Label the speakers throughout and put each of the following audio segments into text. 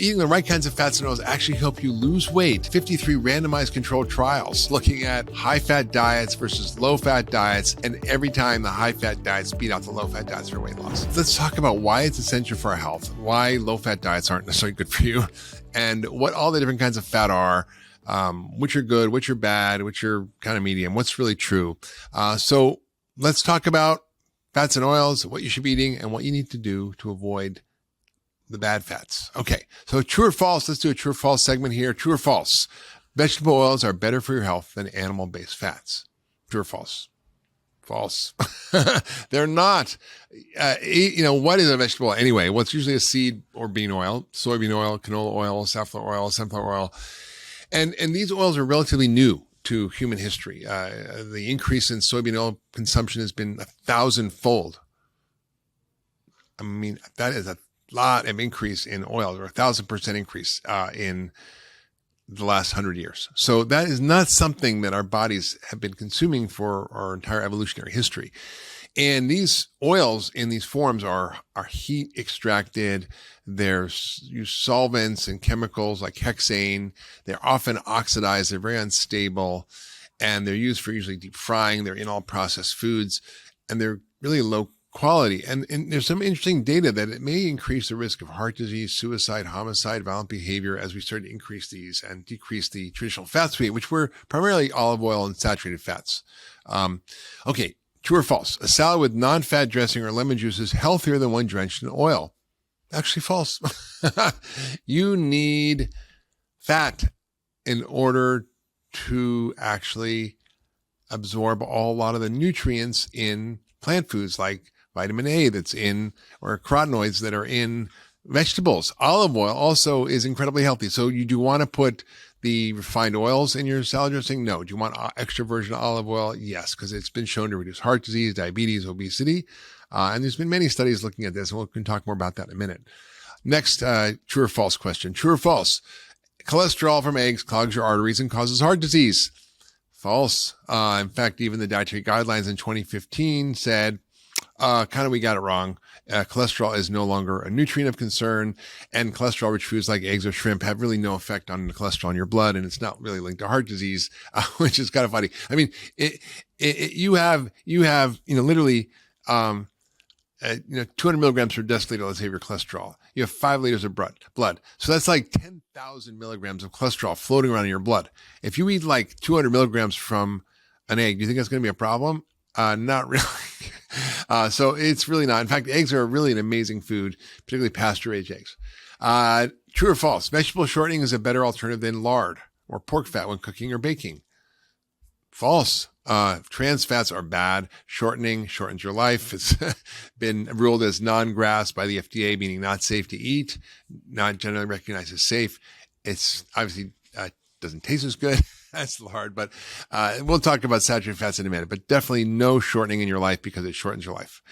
Speaker 1: Eating the right kinds of fats and oils actually help you lose weight. 53 randomized controlled trials looking at high-fat diets versus low-fat diets, and every time the high-fat diets beat out the low-fat diets for weight loss. Let's talk about why it's essential for our health, why low-fat diets aren't necessarily good for you, and what all the different kinds of fat are, which are good, which are bad, which are kind of medium, what's really true. So let's talk about fats and oils, what you should be eating, and what you need to do to avoid the bad fats. Okay, so true or false? Let's do a true or false segment here. True or false? Vegetable oils are better for your health than animal-based fats. True or false? False. They're not. What is a vegetable oil anyway? Well, it's usually a seed or bean oil, soybean oil, canola oil, safflower oil, sunflower oil. And these oils are relatively new to human history. The increase in soybean oil consumption has been 1,000-fold. I mean, that is a lot of increase in oil, or 1,000% increase in the last 100 years. So that is not something that our bodies have been consuming for our entire evolutionary history. And these oils in these forms are heat extracted. There's use solvents and chemicals like hexane. They're often oxidized. They're very unstable, and they're used for usually deep frying. They're in all processed foods, and they're really low quality. And there's some interesting data that it may increase the risk of heart disease, suicide, homicide, violent behavior as we start to increase these and decrease the traditional fats we eat, which were primarily olive oil and saturated fats. Okay, true or false? A salad with non-fat dressing or lemon juice is healthier than one drenched in oil. Actually false. You need fat in order to actually absorb a lot of the nutrients in plant foods like vitamin A that's in, or carotenoids that are in vegetables. Olive oil also is incredibly healthy. So you do want to put the refined oils in your salad dressing? No. Do you want extra virgin olive oil? Yes, because it's been shown to reduce heart disease, diabetes, obesity. And there's been many studies looking at this, and we can talk more about that in a minute. Next, true or false question. True or false? Cholesterol from eggs clogs your arteries and causes heart disease. False. In fact, even the dietary guidelines in 2015 said, we got it wrong. Cholesterol is no longer a nutrient of concern, and cholesterol-rich foods like eggs or shrimp have really no effect on the cholesterol in your blood, and it's not really linked to heart disease, which is kind of funny. I mean, you have literally, 200 milligrams per deciliter, let's say, of your cholesterol. You have 5 liters of blood. So that's like 10,000 milligrams of cholesterol floating around in your blood. If you eat like 200 milligrams from an egg, do you think that's going to be a problem? Not really. So it's really not. In fact, eggs are really an amazing food, particularly pasture-aged eggs. True or false? Vegetable shortening is a better alternative than lard or pork fat when cooking or baking. False. Trans fats are bad. Shortening shortens your life. It's been ruled as non-GRAS by the FDA, meaning not safe to eat, not generally recognized as safe. It's obviously doesn't taste as good as lard, but we'll talk about saturated fats in a minute, but definitely no shortening in your life because it shortens your life.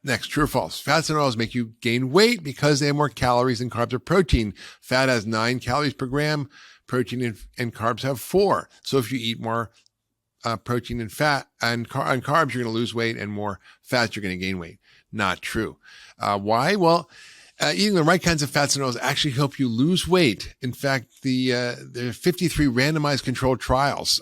Speaker 1: Next, true or false? Fats and oils make you gain weight because they have more calories than carbs or protein. Fat has 9 calories per gram. Protein and carbs have 4. So if you eat more protein and fat and carbs, you're going to lose weight, and more fats, you're going to gain weight. Not true. Why? Well, eating the right kinds of fats and oils actually help you lose weight. In fact, there are 53 randomized controlled trials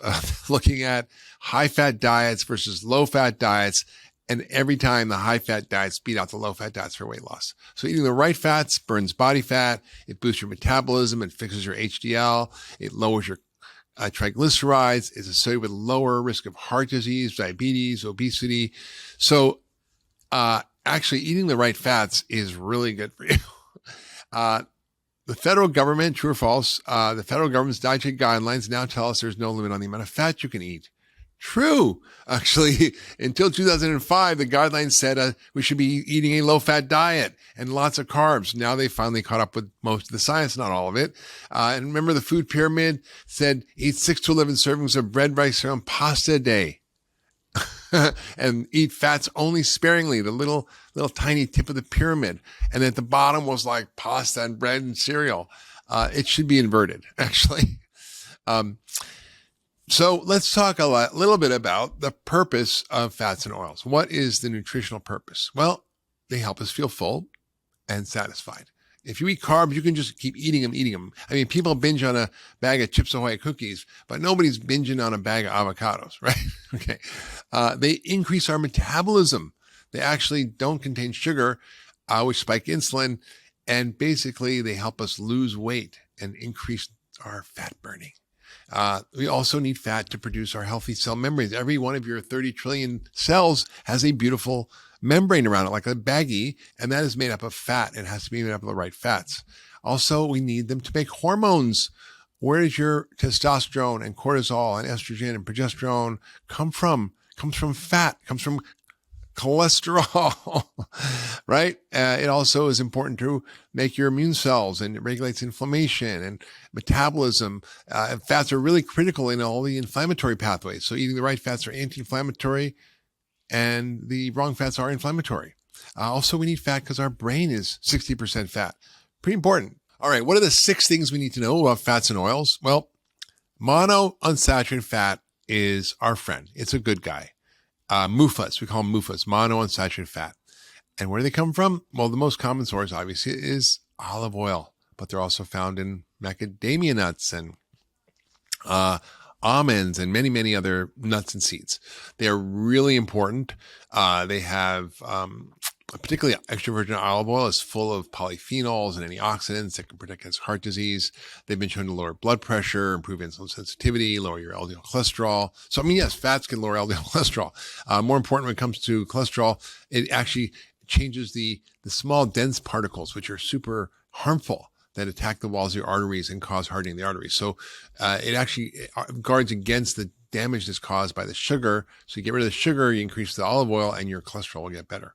Speaker 1: looking at high-fat diets versus low-fat diets, and every time the high-fat diets beat out the low-fat diets for weight loss. So eating the right fats burns body fat, it boosts your metabolism, it fixes your HDL, it lowers your triglycerides, is associated with lower risk of heart disease, diabetes, obesity. So actually eating the right fats is really good for you. The federal government, true or false, the federal government's dietary guidelines now tell us there's no limit on the amount of fat you can eat. True. Actually, until 2005, the guidelines said we should be eating a low-fat diet and lots of carbs. Now they finally caught up with most of the science, not all of it. And remember, the food pyramid said eat 6 to 11 servings of bread, rice, and pasta a day. And eat fats only sparingly, the little tiny tip of the pyramid. And at the bottom was like pasta and bread and cereal. It should be inverted, actually. So let's talk a little bit about the purpose of fats and oils. What is the nutritional purpose? Well, they help us feel full and satisfied. If you eat carbs, you can just keep eating them. I mean, people binge on a bag of Chips Ahoy cookies, but nobody's binging on a bag of avocados, right? Okay. They increase our metabolism. They actually don't contain sugar, which spike insulin. And basically, they help us lose weight and increase our fat burning. We also need fat to produce our healthy cell membranes. Every one of your 30 trillion cells has a beautiful membrane around it, like a baggie, and that is made up of fat. It has to be made up of the right fats. Also, we need them to make hormones. Where does your testosterone and cortisol and estrogen and progesterone come from? Comes from fat, comes from cholesterol, right? It also is important to make your immune cells, and it regulates inflammation and metabolism. Fats are really critical in all the inflammatory pathways. So eating the right fats are anti-inflammatory, and the wrong fats are inflammatory. Also, we need fat because our brain is 60% fat. Pretty important. All right, what are the 6 things we need to know about fats and oils? Well, monounsaturated fat is our friend. It's a good guy. MUFAs, we call them MUFAs, monounsaturated fat. And where do they come from? Well, the most common source, obviously, is olive oil, but they're also found in macadamia nuts and almonds and many, many other nuts and seeds. They are really important. They have, particularly extra virgin olive oil is full of polyphenols and antioxidants that can protect against heart disease. They've been shown to lower blood pressure, improve insulin sensitivity, lower your LDL cholesterol. So, I mean, yes, fats can lower LDL cholesterol. More important when it comes to cholesterol, it actually changes the small dense particles, which are super harmful, that attack the walls of your arteries and cause hardening of the arteries. So it actually guards against the damage that's caused by the sugar. So you get rid of the sugar, you increase the olive oil, and your cholesterol will get better.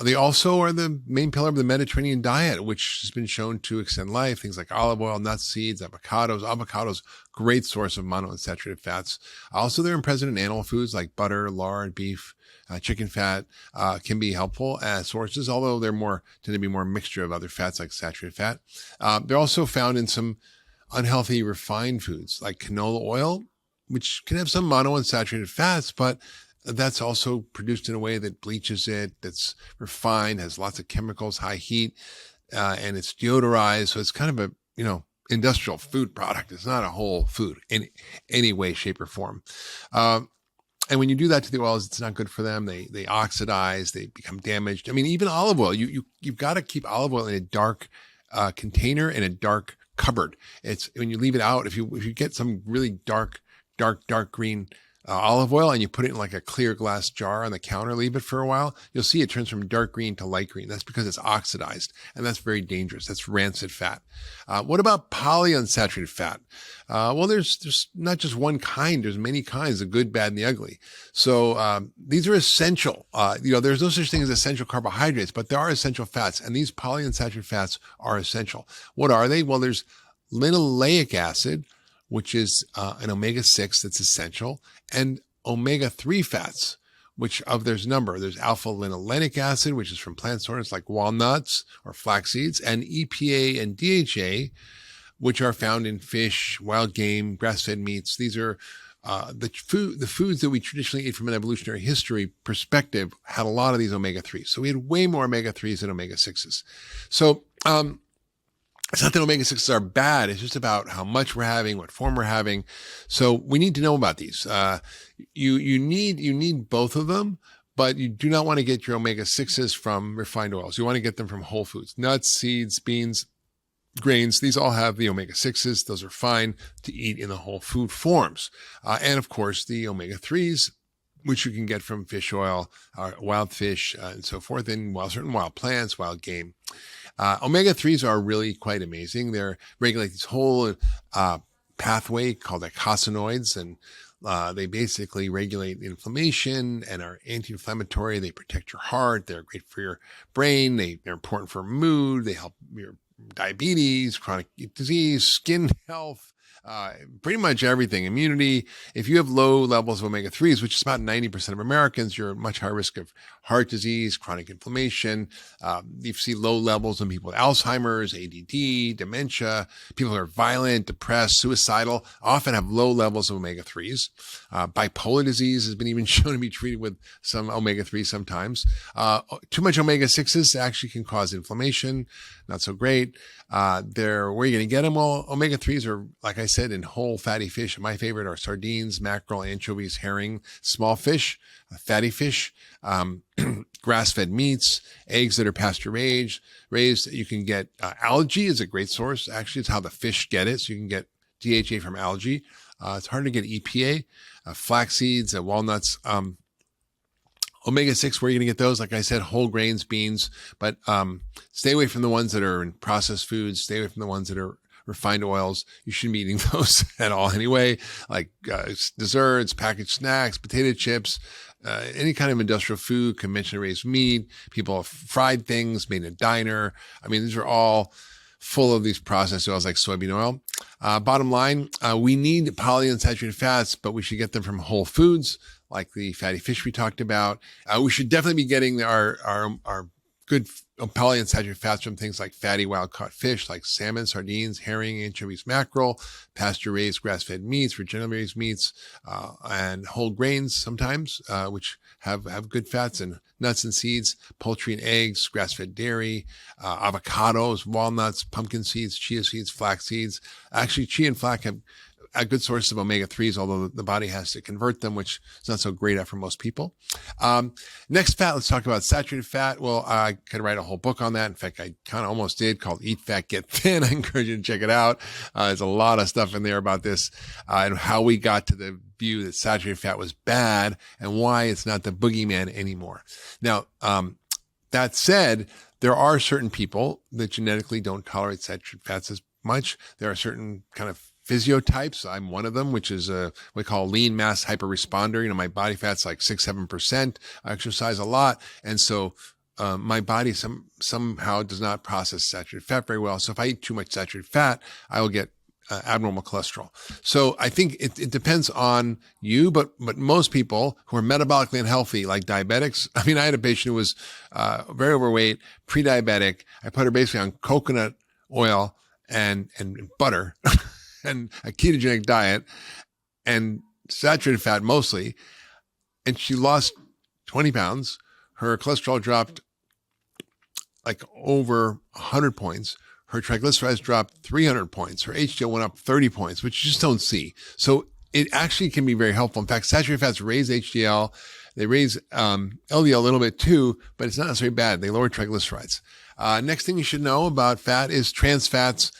Speaker 1: They also are the main pillar of the Mediterranean diet, which has been shown to extend life. Things like olive oil, nuts, seeds, avocados, great source of monounsaturated fats. Also, they're present in animal foods like butter, lard, beef, chicken fat, can be helpful as sources, although they're tend to be more a mixture of other fats like saturated fat. They're also found in some unhealthy refined foods like canola oil, which can have some monounsaturated fats, but that's also produced in a way that bleaches it, that's refined, has lots of chemicals, high heat, and it's deodorized. So it's kind of a, industrial food product. It's not a whole food in any way, shape, or form. And when you do that to the oils, it's not good for them. They oxidize, they become damaged. I mean, even olive oil, you've got to keep olive oil in a dark container, in a dark cupboard. It's when you leave it out, if you get some really dark green olive oil and you put it in like a clear glass jar on the counter, leave it for a while, you'll see it turns from dark green to light green. That's because it's oxidized, and that's very dangerous. That's rancid fat. What about polyunsaturated fat? Well, there's not just one kind. There's many kinds, the good, bad, and the ugly. So these are essential. There's no such thing as essential carbohydrates, but there are essential fats, and these polyunsaturated fats are essential. What are they? Well, there's linoleic acid, which is an omega-6 that's essential, and omega-3 fats, which there's a number. There's alpha-linolenic acid, which is from plant sources like walnuts or flax seeds, and EPA and DHA, which are found in fish, wild game, grass-fed meats. These are the foods that we traditionally eat from an evolutionary history perspective had a lot of these omega-3s. So we had way more omega-3s than omega-6s. So, it's not that omega-6s are bad. It's just about how much we're having, what form we're having. So we need to know about these. You need both of them, but you do not want to get your omega-6s from refined oils. You want to get them from whole foods, nuts, seeds, beans, grains. These all have the omega-6s. Those are fine to eat in the whole food forms. And of course, the omega-3s, which you can get from fish oil, wild fish, and so forth, and certain wild plants, wild game. Omega-3s are really quite amazing. They regulate this whole pathway called eicosanoids, and they basically regulate inflammation and are anti-inflammatory. They protect your heart. They're great for your brain. They're important for mood. They help your diabetes, chronic disease, skin health, pretty much everything. Immunity. If you have low levels of omega-3s, which is about 90% of Americans, you're at much higher risk of heart disease, chronic inflammation. You see low levels in people with Alzheimer's, ADD, dementia. People who are violent, depressed, suicidal often have low levels of omega-3s. Bipolar disease has been even shown to be treated with some omega-3s sometimes. Too much omega-6s actually can cause inflammation. Not so great. Where are you going to get them? Well, omega-3s are, like I said, in whole fatty fish. My favorite are sardines, mackerel, anchovies, herring, small fish, fatty fish, grass-fed meats, eggs that are pasture-raised. You can get algae is a great source. Actually, it's how the fish get it. So you can get DHA from algae. It's hard to get EPA, flax seeds, walnuts. Omega-6, where are you going to get those? Like I said, whole grains, beans, but stay away from the ones that are in processed foods. Stay away from the ones that are refined oils. You shouldn't be eating those at all anyway, like desserts, packaged snacks, potato chips, any kind of industrial food, conventionally raised meat. People have fried things made in a diner. I mean, these are all full of these processed oils like soybean oil. Bottom line, we need polyunsaturated fats, but we should get them from whole foods, like the fatty fish we talked about. We should definitely be getting our good polyunsaturated fats from things like fatty wild-caught fish, like salmon, sardines, herring, anchovies, mackerel, pasture-raised, grass-fed meats, regeneratively raised meats, and whole grains sometimes, which have good fats, and nuts and seeds, poultry and eggs, grass-fed dairy, avocados, walnuts, pumpkin seeds, chia seeds, flax seeds. Actually, chia and flax have a good source of omega-3s, although the body has to convert them, which is not so great for most people. Next fat, let's talk about saturated fat. Well, I could write a whole book on that. In fact, I kind of almost did, called Eat Fat, Get Thin. I encourage you to check it out. There's a lot of stuff in there about this and how we got to the view that saturated fat was bad and why it's not the boogeyman anymore. Now, that said, there are certain people that genetically don't tolerate saturated fats as much. There are certain kind of physiotypes. I'm one of them, which is what we call lean mass hyperresponder. My body fat's like 6-7%. I exercise a lot. And so my body somehow does not process saturated fat very well. So if I eat too much saturated fat, I will get abnormal cholesterol. So I think it depends on you, but most people who are metabolically unhealthy, like diabetics. I mean, I had a patient who was very overweight, pre-diabetic. I put her basically on coconut oil and butter and a ketogenic diet and saturated fat mostly. And she lost 20 pounds. Her cholesterol dropped like over 100 points. Her triglycerides dropped 300 points. Her HDL went up 30 points, which you just don't see. So it actually can be very helpful. In fact, saturated fats raise HDL. They raise LDL a little bit too, but it's not necessarily bad. They lower triglycerides. Next thing you should know about fat is trans fats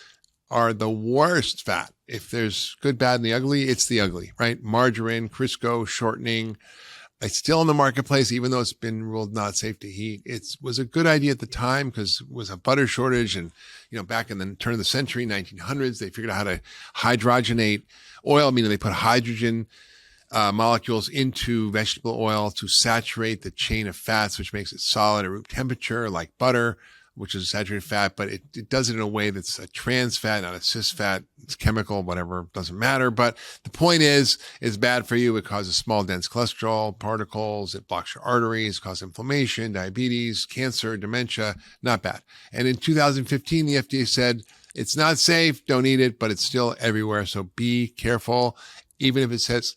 Speaker 1: are the worst fat. If there's good, bad, and the ugly, it's the ugly, right? Margarine, Crisco, shortening. It's still in the marketplace, even though it's been ruled not safe to eat. It was a good idea at the time because it was a butter shortage. And, back in the turn of the century, 1900s, they figured out how to hydrogenate oil, meaning they put hydrogen molecules into vegetable oil to saturate the chain of fats, which makes it solid at room temperature, like butter, which is a saturated fat, but it does it in a way that's a trans fat, not a cis fat. It's chemical, whatever, doesn't matter. But the point is, it's bad for you. It causes small, dense cholesterol particles. It blocks your arteries, causes inflammation, diabetes, cancer, dementia. Not bad. And in 2015, the FDA said, it's not safe, don't eat it, but it's still everywhere. So be careful. Even if it says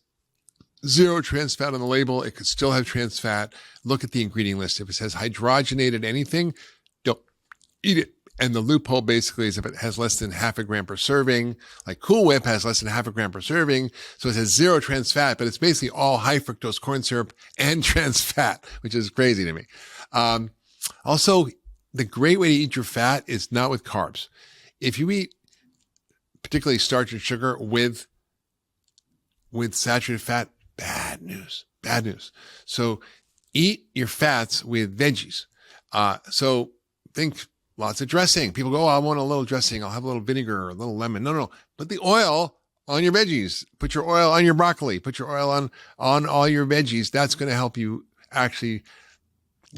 Speaker 1: zero trans fat on the label, it could still have trans fat. Look at the ingredient list. If it says hydrogenated anything, don't eat it. And the loophole basically is if it has less than 0.5 gram per serving, like Cool Whip has less than 0.5 gram per serving. So it says zero trans fat, but it's basically all high fructose corn syrup and trans fat, which is crazy to me. Also, the great way to eat your fat is not with carbs. If you eat particularly starch and sugar with saturated fat, bad news. So eat your fats with veggies. So think lots of dressing. People go, I want a little dressing. I'll have a little vinegar or a little lemon. No. Put the oil on your veggies. Put your oil on your broccoli. Put your oil on all your veggies. That's going to help you actually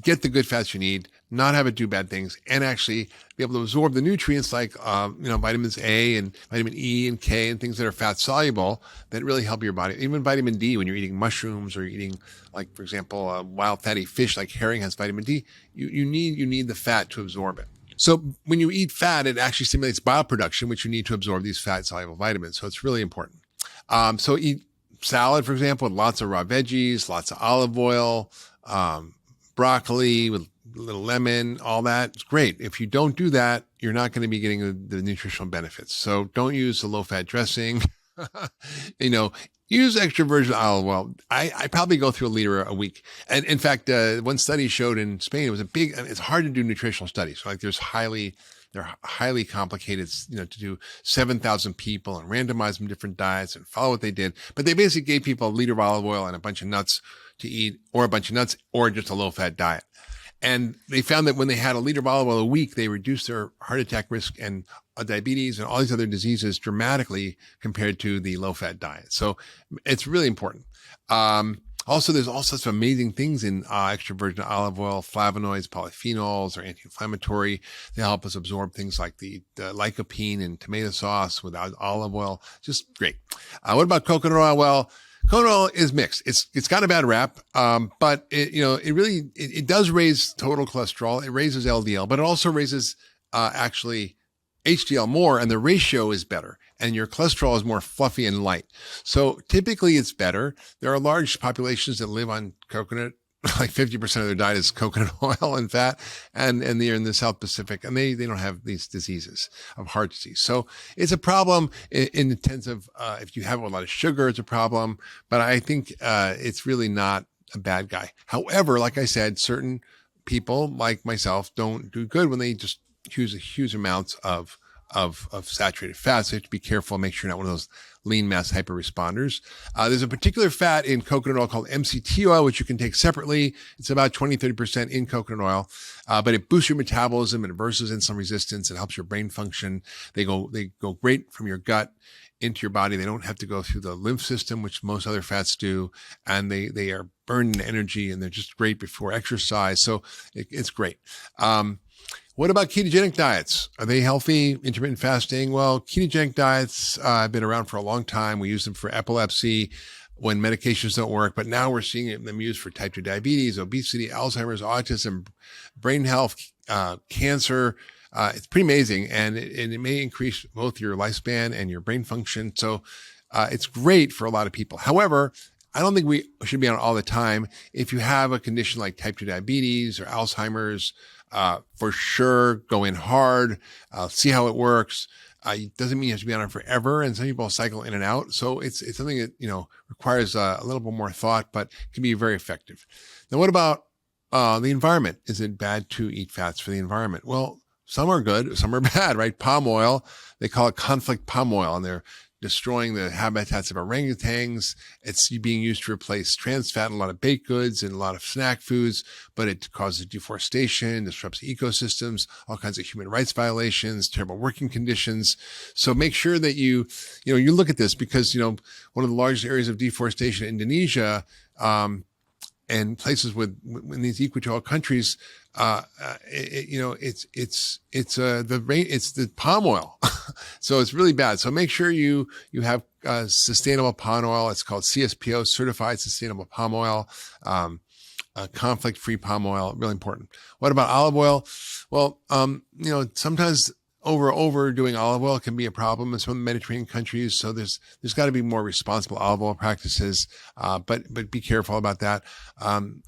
Speaker 1: get the good fats you need, not have it do bad things, and actually be able to absorb the nutrients like, vitamins A and vitamin E and K and things that are fat soluble that really help your body. Even vitamin D, when you're eating mushrooms or eating, like, for example, wild fatty fish like herring has vitamin D, you need the fat to absorb it. So when you eat fat, it actually stimulates bioproduction, which you need to absorb these fat soluble vitamins. So it's really important. So eat salad, for example, with lots of raw veggies, lots of olive oil, broccoli with a little lemon, all that. It's great. If you don't do that, you're not going to be getting the nutritional benefits. So don't use the low fat dressing. Use extra virgin olive oil. I probably go through a liter a week. And in fact, one study showed in Spain, it's hard to do nutritional studies. So like they're highly complicated, to do 7,000 people and randomize them different diets and follow what they did. But they basically gave people a liter of olive oil and a bunch of nuts to eat, or a bunch of nuts, or just a low fat diet. And they found that when they had a liter of olive oil a week, they reduced their heart attack risk and diabetes and all these other diseases dramatically compared to the low fat diet. So it's really important. Also, there's all sorts of amazing things in extra virgin olive oil. Flavonoids, polyphenols are anti-inflammatory. They help us absorb things like the lycopene in tomato sauce without olive oil. Just great. What about coconut oil? Well, coconut oil is mixed. It's got a bad rap, but it does raise total cholesterol. It raises LDL, but it also raises actually HDL more, and the ratio is better, and your cholesterol is more fluffy and light. So typically it's better. There are large populations that live on coconut, like 50% of their diet is coconut oil and fat, and they're in the South Pacific, and they don't have these diseases of heart disease. So it's a problem in the sense of, if you have a lot of sugar, it's a problem, but I think, it's really not a bad guy. However, like I said, certain people like myself don't do good when they just use huge amounts of saturated fat. So you have to be careful, make sure you're not one of those lean mass hyperresponders. There's a particular fat in coconut oil called MCT oil, which you can take separately. It's about 20-30% in coconut oil, but it boosts your metabolism, it reverses insulin resistance, it helps your brain function. They go great from your gut into your body. They don't have to go through the lymph system, which most other fats do, and they are burned in energy, and they're just great before exercise. So it's great. What about ketogenic diets? Are they healthy? Intermittent fasting? Well, ketogenic diets have been around for a long time. We use them for epilepsy when medications don't work, but now we're seeing them used for type 2 diabetes, obesity, Alzheimer's, autism, brain health, cancer. It's pretty amazing, and it may increase both your lifespan and your brain function. So it's great for a lot of people. However, I don't think we should be on it all the time. If you have a condition like type 2 diabetes or Alzheimer's, for sure, go in hard, see how it works. It doesn't mean you have to be on it forever. And some people cycle in and out. So it's something that, requires a little bit more thought, but can be very effective. Now, what about, the environment? Is it bad to eat fats for the environment? Well, some are good, some are bad, right? Palm oil, they call it conflict palm oil, and they're destroying the habitats of orangutans. It's being used to replace trans fat in a lot of baked goods and a lot of snack foods, but it causes deforestation, disrupts ecosystems, all kinds of human rights violations, terrible working conditions. So make sure that you look at this, because, one of the largest areas of deforestation in Indonesia, and places in these equatorial countries, it's the palm oil. So it's really bad. So make sure you have sustainable palm oil. It's called CSPO, Certified Sustainable Palm Oil, conflict-free palm oil, really important. What about olive oil? Well, sometimes overdoing olive oil can be a problem in some of the Mediterranean countries. So there's got to be more responsible olive oil practices. But be careful about that.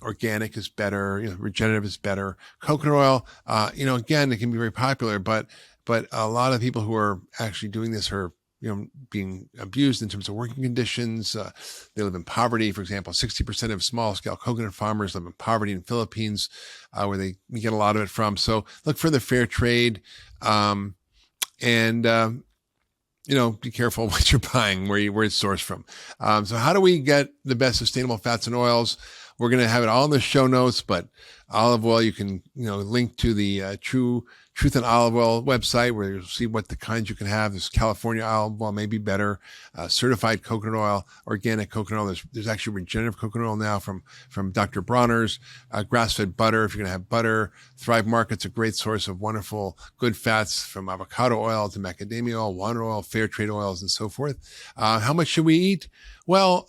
Speaker 1: Organic is better, regenerative is better. Coconut oil, again, it can be very popular, but a lot of people who are actually doing this are, being abused in terms of working conditions. They live in poverty. For example, 60% of small scale coconut farmers live in poverty in the Philippines, where they get a lot of it from. So look for the fair trade. And be careful what you're buying, where it's sourced from. So how do we get the best sustainable fats and oils? We're going to have it all in the show notes, but olive oil, you can, link to the True Truth and Olive Oil website where you'll see what the kinds you can have. There's California olive oil, maybe better. Certified coconut oil, organic coconut oil. There's actually regenerative coconut oil now from Dr. Bronner's. Grass-fed butter, if you're going to have butter. Thrive Market's a great source of wonderful, good fats from avocado oil to macadamia oil, walnut oil, fair trade oils, and so forth. How much should we eat? Well,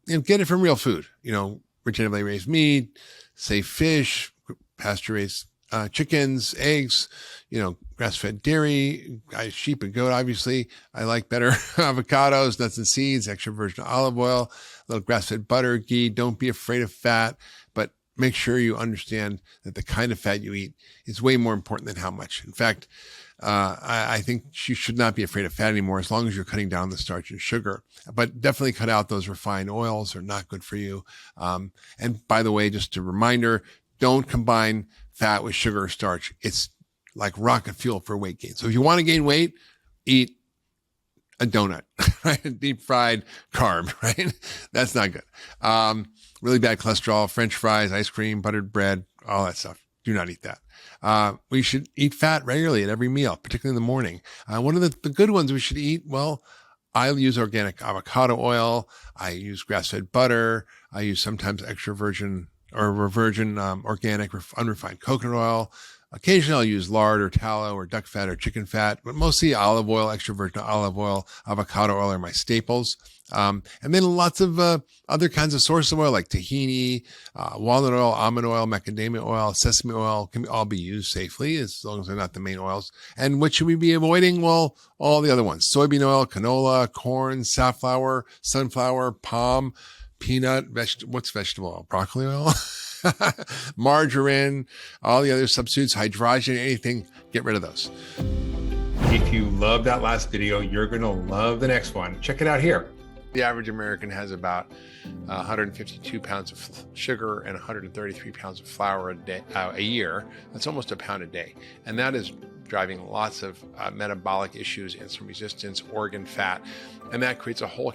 Speaker 1: get it from real food. Regeneratively raised meat, safe fish, pasture-raised chickens, eggs, grass-fed dairy, sheep and goat, obviously. I like better avocados, nuts and seeds, extra virgin olive oil, a little grass-fed butter, ghee. Don't be afraid of fat, but make sure you understand that the kind of fat you eat is way more important than how much. In fact, I think you should not be afraid of fat anymore as long as you're cutting down the starch and sugar. But definitely cut out those refined oils. They're not good for you. And by the way, just a reminder, don't combine fat with sugar or starch. It's like rocket fuel for weight gain. So if you want to gain weight, eat a donut, right? A deep fried carb, right? That's not good. Really bad cholesterol, French fries, ice cream, buttered bread, all that stuff. Do not eat that. We should eat fat regularly at every meal, particularly in the morning. One of the good ones we should eat, well, I use organic avocado oil. I use grass-fed butter. I use sometimes extra virgin or virgin organic unrefined coconut oil. Occasionally I'll use lard or tallow or duck fat or chicken fat, but mostly olive oil, extra virgin olive oil, avocado oil are my staples. And then lots of other kinds of sources of oil like tahini, walnut oil, almond oil, macadamia oil, sesame oil can all be used safely as long as they're not the main oils. And what should we be avoiding? Well, all the other ones: soybean oil, canola, corn, safflower, sunflower, palm, peanut, what's vegetable oil? Broccoli oil, margarine, all the other substitutes, hydrogen, anything, get rid of those. If you love that last video, you're going to love the next one. Check it out here. The average American has about 152 pounds of sugar and 133 pounds of flour a year. That's almost a pound a day. And that is driving lots of metabolic issues, insulin resistance, organ fat, and that creates a whole